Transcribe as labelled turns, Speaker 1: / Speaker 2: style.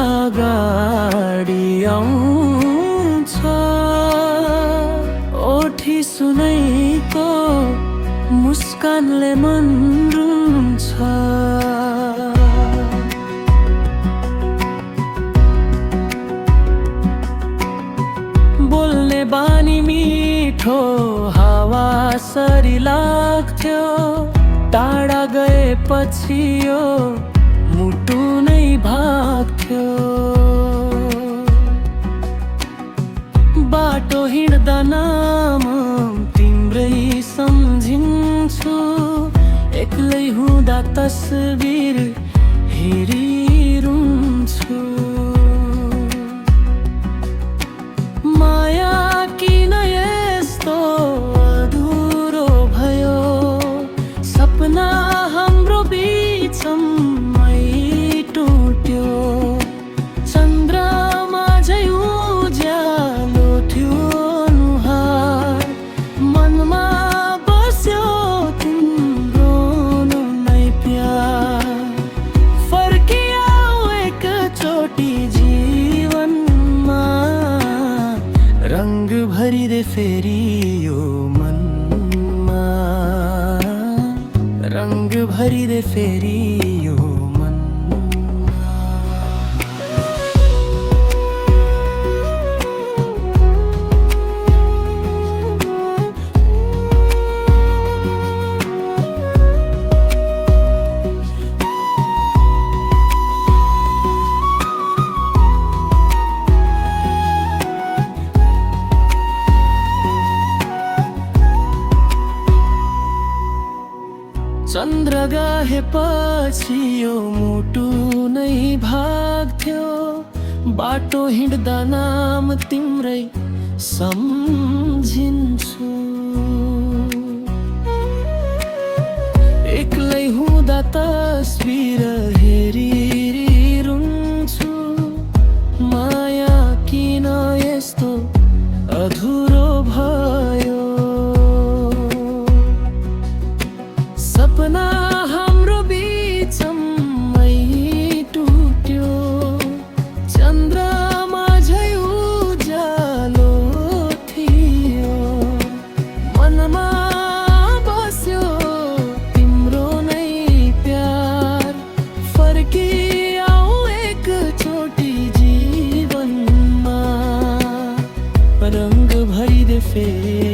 Speaker 1: अगाडि आउँछ। ओठी सुनैको मुस्कानले मन रुन्छ। बोल्ने बानी मिठो हावा सरी लाग्थ्यो। टाढा गएपछि यो मुटु नै भाग्थ्यो। बाटो हिँड्दा नाम तिम्रै सम्झिन्छु। एक्लै हुँदा तस्बिर हेरिरुन्छु। माया किन यस्तो अधुरो भयो? सपना हाम्रो बिचमै टुट्यो। चन्द्रमा झै उज्यालो थियो अनुहार। मनमा बस्यो तिम्रो नै प्यार। फर्किआऊ एकचोटि जीवनमा। रंग भरिदे फेरि यो मनमा। रंग भरिदे फेरि यो मनमा। चन्द्र गएपछि यो मुटु नै भाग्थ्यो। बाटो हिँड्दा नाम तिम्रै सम्झिन्छु। एक्लै हुँदा तस्बिर हेरिरुन्छु। माया किन यस्तो अधुरो भयो? सपना हाम्रो बिचमै टुट्यो। चन्द्रमा झै उज्यालो थियो। मनमा बस्यो तिम्रो नै प्यार। फर्किआऊ एकचोटि जीवनमा। रंग भरिदे फेरि